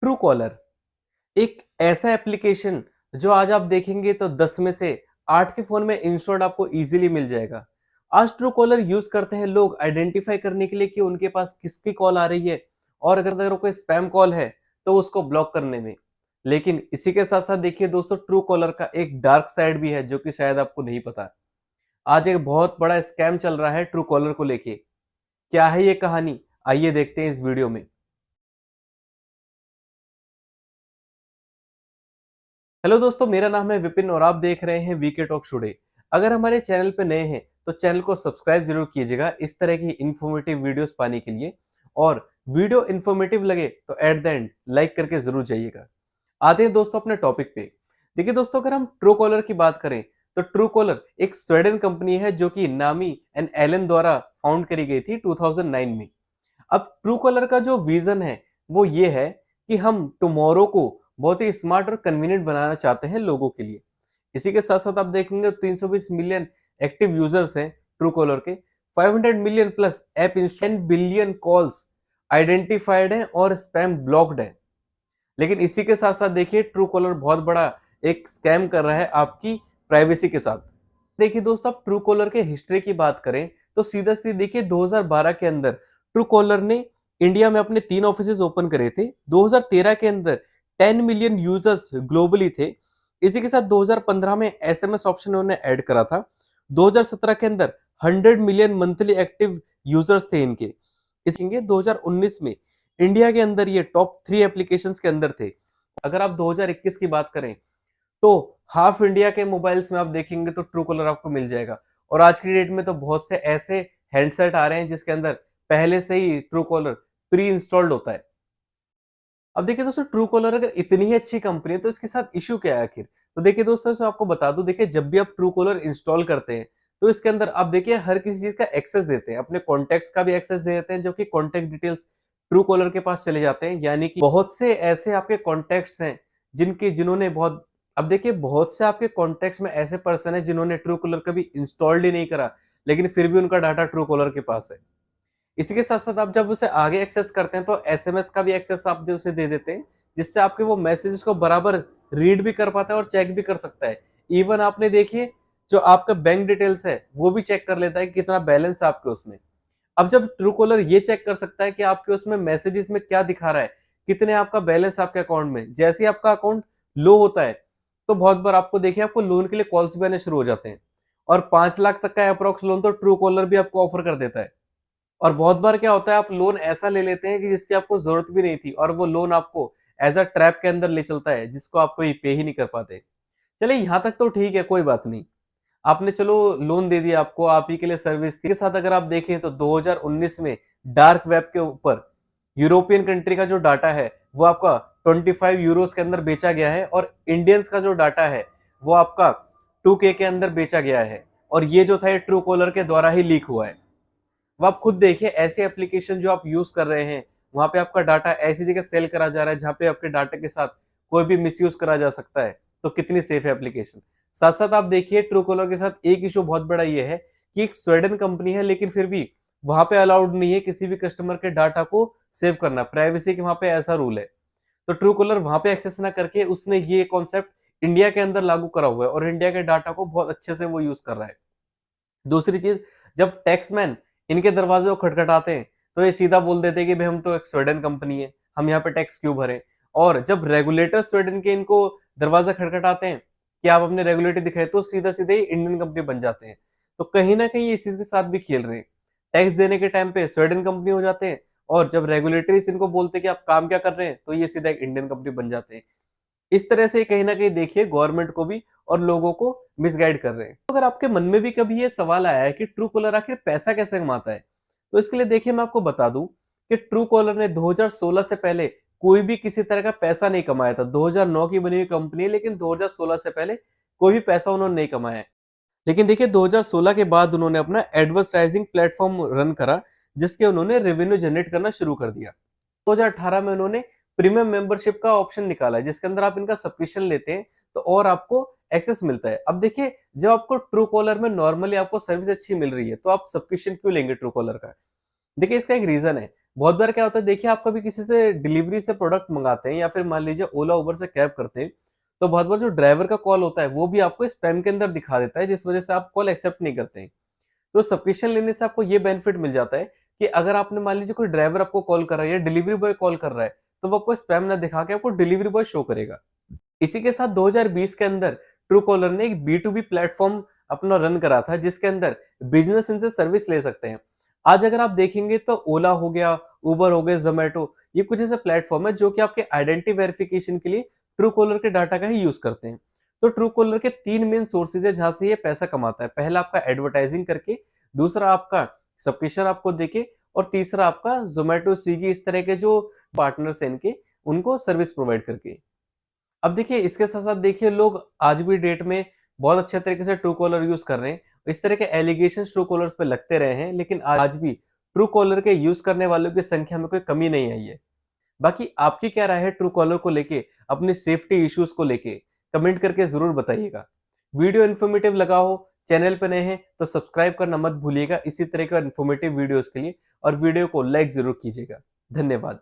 True collar एक ऐसा application जो आज आप देखेंगे तो 10 में से 8 के फोन में इंस्टॉल्ड आपको इजीली मिल जाएगा। आज ट्रू कॉलर यूज करते हैं लोग आइडेंटिफाई करने के लिए कि उनके पास किसकी कॉल आ रही है, और अगर कोई स्पैम कॉल है तो उसको ब्लॉक करने में। लेकिन इसी के साथ साथ देखिए दोस्तों, ट्रू कॉलर का एक डार्क साइड भी है जो कि शायद आपको नहीं पता। आज एक बहुत बड़ा स्कैम चल रहा है ट्रू कॉलर को लेके। क्या है ये कहानी, आइए देखते हैं इस वीडियो में। हेलो दोस्तों, मेरा नाम है विपिन और आप देख रहे हैं वीके टॉक टुडे। अगर हमारे चैनल पे नए हैं तो चैनल को सब्सक्राइब जरूर कीजिएगा इस तरह की इन्फॉर्मेटिव वीडियोस पाने के लिए। और वीडियो इन्फॉर्मेटिव लगे तो एट द एंड लाइक करके जरूर जाइएगा। आते हैं दोस्तों अपने टॉपिक पे। देखिए दोस्तों, अगर हम ट्रू कॉलर की बात करें तो ट्रू कॉलर एक स्वीडन कंपनी है जो कि नामी एंड एलन द्वारा फाउंड करी गई थी 2009 में। अब ट्रू कॉलर का जो विजन है वो ये है कि हम टुमारो को बहुत ही स्मार्ट और कन्वीनियंट बनाना चाहते हैं लोगों के लिए। इसी के साथ साथ आप देखेंगे 320 मिलियन एक्टिव यूजर्स हैं ट्रू कॉलर के। 500 million plus app install, 10 billion calls identified हैं और स्पैम ब्लॉक्ड है। लेकिन इसी के साथ साथ देखिए ट्रू कॉलर बहुत बड़ा एक स्कैम कर रहा है आपकी प्राइवेसी के साथ। देखिए दोस्तों, आप ट्रू कॉलर के हिस्ट्री की बात करें तो सीधा सीधा देखिए 2012 के अंदर ट्रू कॉलर ने इंडिया में अपने 3 ऑफिसेज ओपन करे थे। 2013 के अंदर 10 मिलियन यूजर्स ग्लोबली थे। इसी के साथ 2015 में एसएमएस ऑप्शन उन्होंने ऐड करा था। 2017 के अंदर 100 मिलियन मंथली एक्टिव यूजर्स थे इनके। इसके 2019 में इंडिया के अंदर ये टॉप 3 एप्लीकेशंस के अंदर थे। अगर आप 2021 की बात करें तो हाफ इंडिया के मोबाइल्स में आप देखेंगे तो ट्रू कॉलर आपको मिल जाएगा। और आज की डेट में तो बहुत से ऐसे हैंडसेट आ रहे हैं जिसके अंदर पहले से ही ट्रू कॉलर प्री इंस्टॉल्ड होता है। अब देखिए दोस्तों, ट्रू कॉलर अगर इतनी ही अच्छी कंपनी है तो इसके साथ इश्यू क्या है आखिर। तो देखिए दोस्तों, इसमें आपको बता दूं, देखिए जब भी आप ट्रू कॉलर इंस्टॉल करते हैं तो इसके अंदर आप देखिए हर किसी चीज का एक्सेस देते हैं, अपने कॉन्टेक्ट्स का भी एक्सेस देते हैं, जो कि कॉन्टेक्ट डिटेल्स ट्रू कॉलर के पास चले जाते हैं। यानी कि बहुत से ऐसे आपके कॉन्टेक्ट्स हैं जिन्होंने बहुत, अब देखिए बहुत से आपके कॉन्टेक्ट्स में ऐसे पर्सन है जिन्होंने ट्रू कॉलर कभी इंस्टॉल्ड ही नहीं करा, लेकिन फिर भी उनका डाटा ट्रू कॉलर के पास है। इसी के साथ-साथ आप जब उसे आगे एक्सेस करते हैं तो एसएमएस का भी एक्सेस आप उसे दे देते हैं, जिससे आपके वो मैसेजेस को बराबर रीड भी कर पाता है और चेक भी कर सकता है। इवन आपने देखिए जो आपका बैंक डिटेल्स है, वो भी चेक कर लेता है कि कितना बैलेंस है आपके उसमें। अब जब ट्रू कॉलर ये चेक कर सकता है कि आपके उसमें मैसेजेस में क्या दिखा रहा है, कितने आपका बैलेंस आपके अकाउंट में, जैसे ही आपका अकाउंट लो होता है, तो बहुत बार आपको देखिए आपको लोन के लिए कॉल्स भी आने शुरू हो जाते हैं। और 5 लाख तक का अप्रॉक्स लोन तो ट्रू कॉलर भी आपको ऑफर कर देता है। और बहुत बार क्या होता है, आप लोन ऐसा ले लेते हैं कि जिसकी आपको जरूरत भी नहीं थी, और वो लोन आपको एज अ ट्रैप के अंदर ले चलता है जिसको आप कोई पे ही नहीं कर पाते। चलिए यहाँ तक तो ठीक है, कोई बात नहीं। आपने चलो लोन दे दिया, आपको आप ही के लिए सर्विस थी। के साथ अगर आप देखें तो 2019 में डार्क वेब के ऊपर यूरोपियन कंट्री का जो डाटा है वो आपका 25 यूरोस के अंदर बेचा गया है, और इंडियंस का जो डाटा है वो आपका 2K के अंदर बेचा गया है। और ये जो था ये ट्रू कॉलर के द्वारा ही लीक हुआ है। अब आप खुद देखिए ऐसे एप्लीकेशन जो आप यूज कर रहे हैं, वहां पे आपका डाटा ऐसी जगह सेल करा जा रहा है जहां पे आपके डाटा के साथ कोई भी मिसयूज करा जा सकता है। तो कितनी सेफ है एप्लीकेशन। साथ साथ आप देखिए ट्रू कॉलर के साथ एक इशू बहुत बड़ा ये है कि एक स्वीडन कंपनी है, लेकिन फिर भी वहां पे अलाउड नहीं है किसी भी कस्टमर के डाटा को सेव करना। प्राइवेसी के वहां पे ऐसा रूल है। तो ट्रू कॉलर वहां पे एक्सेस ना करके उसने ये कॉन्सेप्ट इंडिया के अंदर लागू करा हुआ है, और इंडिया के डाटा को बहुत अच्छे से वो यूज कर रहा है। दूसरी चीज, जब टैक्समैन इनके दरवाजे को खटखटाते हैं तो ये सीधा बोल देते हैं कि भाई हम तो एक स्वीडन कंपनी है, हम यहाँ पे टैक्स क्यों भरें। और जब रेगुलेटर स्वीडन के इनको दरवाजा खटखटाते हैं कि आप अपने रेगुलेटर दिखाए, तो सीधा सीधे ही इंडियन कंपनी बन जाते हैं। तो कहीं ना कहीं इसी के साथ भी खेल रहे हैं। टैक्स देने के टाइम पे स्वीडन कंपनी हो जाते हैं, और जब रेगुलेटरीज इनको बोलते हैं कि आप काम क्या कर रहे हैं, तो ये सीधा एक इंडियन कंपनी बन जाते हैं। इस तरह से कहीं ना कहीं देखिए गवर्नमेंट को भी और लोगों को मिसगाइड कर रहे हैं। तो अगर आपके मन में भी कभी ये सवाल आया है कि ट्रू कॉलर आखिर पैसा कैसे कमाता है, तो इसके लिए देखिए मैं आपको बता दूं कि ट्रू कॉलर ने 2016 से पहले कोई भी किसी तरह का पैसा नहीं कमाया था। 2009 की बनी हुई कंपनी है, लेकिन 2016 से पहले कोई भी पैसा उन्होंने नहीं कमाया है। लेकिन देखिए 2016 के बाद उन्होंने अपना एडवर्टाइजिंग प्लेटफॉर्म रन करा, जिसके उन्होंने रेवेन्यू जनरेट करना शुरू कर दिया। 2018 में उन्होंने प्रीमियम मेंबरशिप का ऑप्शन निकाला है, जिसके अंदर आप इनका सब्सक्रिप्शन लेते हैं तो और आपको एक्सेस मिलता है। अब देखिए जब आपको ट्रू कॉलर में नॉर्मली आपको सर्विस अच्छी मिल रही है तो आप सब्सक्रिप्शन क्यों लेंगे ट्रू कॉलर का। देखिए इसका एक रीजन है। बहुत बार क्या होता है, देखिए आप कभी किसी से डिलीवरी से प्रोडक्ट मंगाते हैं या फिर मान लीजिए ओला उबर से कैब करते हैं, तो बहुत बार जो ड्राइवर का कॉल होता है वो भी आपको स्पैम के अंदर दिखा देता है, जिस वजह से आप कॉल एक्सेप्ट नहीं करते हैं। तो सब्सक्रिप्शन लेने से आपको ये बेनिफिट मिल जाता है कि अगर आपने मान लीजिए कोई ड्राइवर आपको कॉल कर रहा है या डिलीवरी बॉय कॉल कर रहा है, तो वो आपको स्पैम ना दिखा के आपको डिलीवरी बॉय शो करेगा। इसी के साथ 2020 के अंदर ट्रू कॉलर ने एक बी2बी प्लेटफॉर्म अपना रन करा था, जिसके अंदर बिजनेस इनसे सर्विस ले सकते हैं। आज अगर आप देखेंगे तो ओला हो गया, उबर हो गया, जोमेटो, ये कुछ ऐसे प्लेटफॉर्म है जो कि आपके आइडेंटिटी वेरिफिकेशन के लिए ट्रू कॉलर के डाटा का ही यूज करते हैं। तो ट्रू कॉलर के 3 मेन सोर्सेज है जहां से ये पैसा कमाता है। पहला आपका एडवर्टाइजिंग करके, दूसरा आपका सब्सक्रिप्शन आपको देके, और तीसरा आपका जोमेटो, स्विगी इस तरह के जो पार्टनर्स हैं इनके, उनको सर्विस प्रोवाइड करके। अब देखिए इसके साथ-साथ देखिए लोग आज भी डेट में बहुत अच्छे तरीके से ट्रू कॉलर यूज़ कर रहे हैं। इस तरह के एलिगेशंस ट्रू कॉलर्स पे लगते रहे हैं, लेकिन आज भी ट्रू कॉलर के यूज़ करने वालों की संख्या में कोई कमी नहीं आई है। बाकी आपकी क्या राय है ट्रू कॉलर को लेके, अपनी सेफ्टी इश्यूज़ को लेके? कमेंट करके ज़रूर बताइएगा। वीडियो इन्फॉर्मेटिव लगा हो, चैनल पे नए हैं तो सब्सक्राइब करना मत भूलिएगा इसी तरह के इन्फॉर्मेटिव वीडियोज़ के लिए, और वीडियो को लाइक ज़रूर कीजिएगा। धन्यवाद।